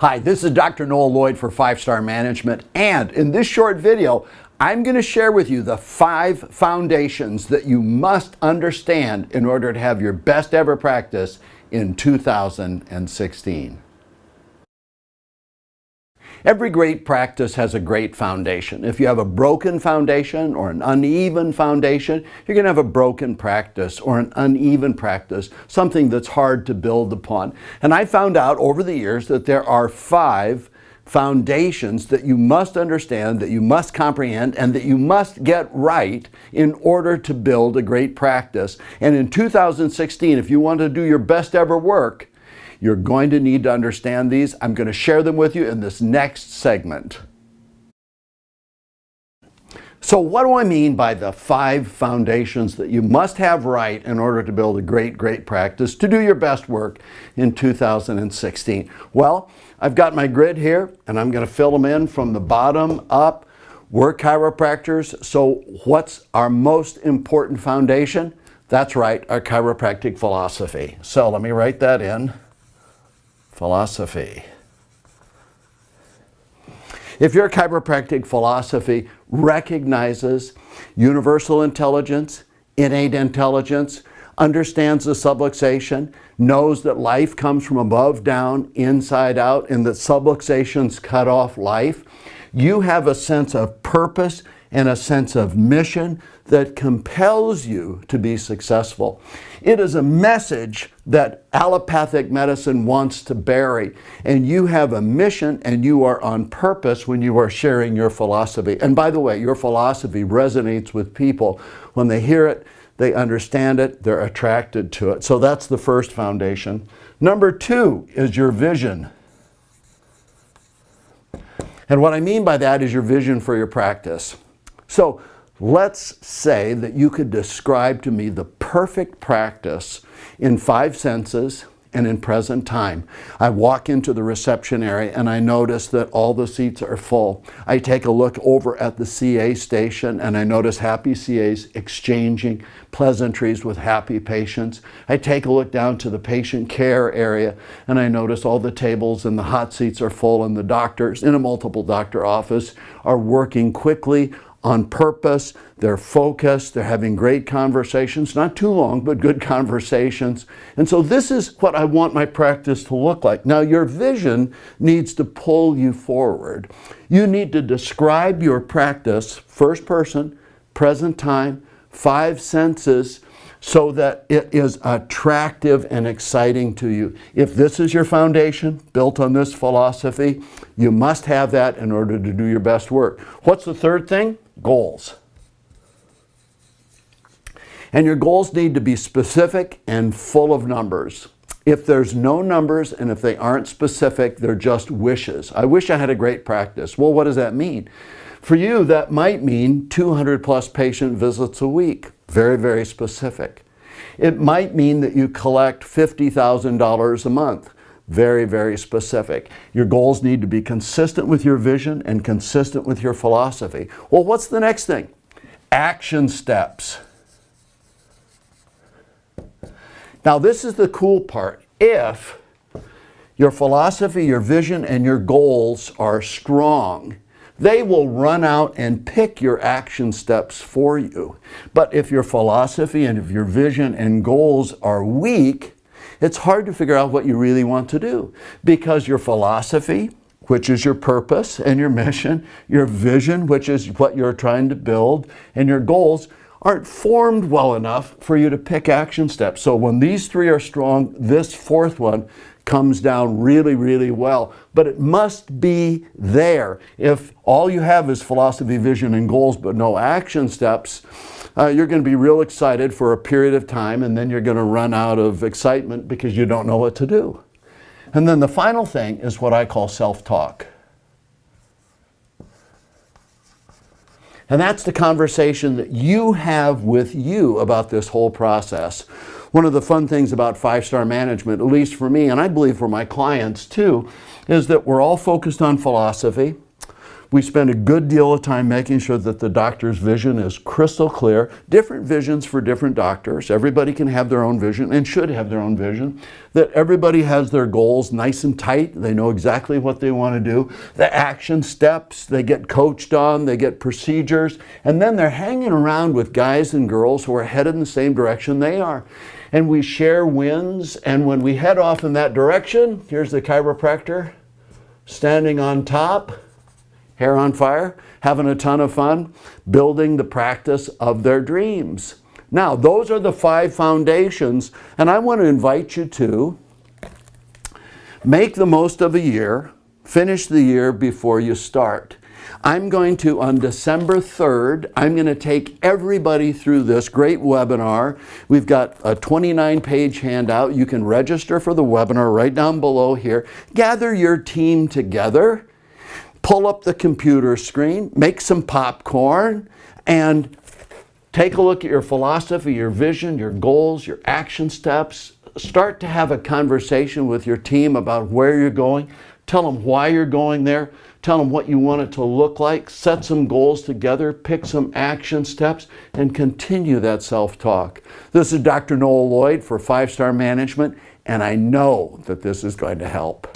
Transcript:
Hi, this is Dr. Noel Lloyd for 5-Star Management, and in this short video, I'm going to share with you the 5 foundations that you must understand in order to have your best ever practice in 2016. Every great practice has a great foundation. If you have a broken foundation or an uneven foundation, you're going to have a broken practice or an uneven practice, something that's hard to build upon. And I found out over the years that there are 5 foundations that you must understand, that you must comprehend, and that you must get right in order to build a great practice. And in 2016, if you want to do your best ever work, you're going to need to understand these. I'm going to share them with you in this next segment. So what do I mean by the 5 foundations that you must have right in order to build a great practice to do your best work in 2016? Well, I've got my grid here, and I'm going to fill them in from the bottom up. We're chiropractors, so what's our most important foundation? That's right, our chiropractic philosophy. So let me write that in. Philosophy. If your chiropractic philosophy recognizes universal intelligence, innate intelligence, understands the subluxation, knows that life comes from above down, inside out, and that subluxations cut off life, you have a sense of purpose and a sense of mission that compels you to be successful. It is a message that allopathic medicine wants to bury, and you have a mission and you are on purpose when you are sharing your philosophy. And by the way, your philosophy resonates with people. When they hear it, they understand it, they're attracted to it. So that's the first foundation. Number 2 is your vision. And what I mean by that is your vision for your practice. So let's say that you could describe to me the perfect practice in 5 senses and in present time. I walk into the reception area and I notice that all the seats are full. I take a look over at the CA station and I notice happy CAs exchanging pleasantries with happy patients. I take a look down to the patient care area and I notice all the tables and the hot seats are full, and the doctors in a multiple doctor office are working quickly, on purpose, they're focused, they're having great conversations, not too long, but good conversations. And so this is what I want my practice to look like. Now, your vision needs to pull you forward. You need to describe your practice, first person, present time, 5 senses, so that it is attractive and exciting to you. If this is your foundation, built on this philosophy, you must have that in order to do your best work. What's the third thing? Goals. And your goals need to be specific and full of numbers. If there's no numbers and if they aren't specific, they're just wishes. I wish I had a great practice. Well, what does that mean? For you, that might mean 200 plus patient visits a week. Very specific. It might mean that you collect $50,000 a month. Very specific. Your goals need to be consistent with your vision and consistent with your philosophy. Well, what's the next thing? Action steps. Now, this is the cool part. If your philosophy, your vision, and your goals are strong, they will run out and pick your action steps for you. But if your philosophy and if your vision and goals are weak, it's hard to figure out what you really want to do, because your philosophy, which is your purpose and your mission, your vision, which is what you're trying to build, and your goals aren't formed well enough for you to pick action steps. So when these 3 are strong, this 4th one comes down really well. But it must be there. If all you have is philosophy, vision, and goals, but no action steps, you're going to be real excited for a period of time, and then you're going to run out of excitement because you don't know what to do. And then the final thing is what I call self-talk. And that's the conversation that you have with you about this whole process. One of the fun things about 5-Star Management, at least for me, and I believe for my clients too, is that we're all focused on philosophy. We spend a good deal of time making sure that the doctor's vision is crystal clear. Different visions for different doctors. Everybody can have their own vision and should have their own vision. That everybody has their goals nice and tight. They know exactly what they want to do. The action steps, they get coached on, they get procedures, and then they're hanging around with guys and girls who are headed in the same direction they are. And we share wins, and when we head off in that direction, here's the chiropractor standing on top, hair on fire, having a ton of fun, building the practice of their dreams. Now, those are the 5 foundations, and I want to invite you to make the most of a year, finish the year before you start. I'm going to, on December 3rd, I'm going to take everybody through this great webinar. We've got a 29-page handout. You can register for the webinar right down below here. Gather your team together. Pull up the computer screen, make some popcorn, and take a look at your philosophy, your vision, your goals, your action steps. Start to have a conversation with your team about where you're going. Tell them why you're going there. Tell them what you want it to look like. Set some goals together, pick some action steps, and continue that self-talk. This is Dr. Noel Lloyd for 5 Star Management, and I know that this is going to help.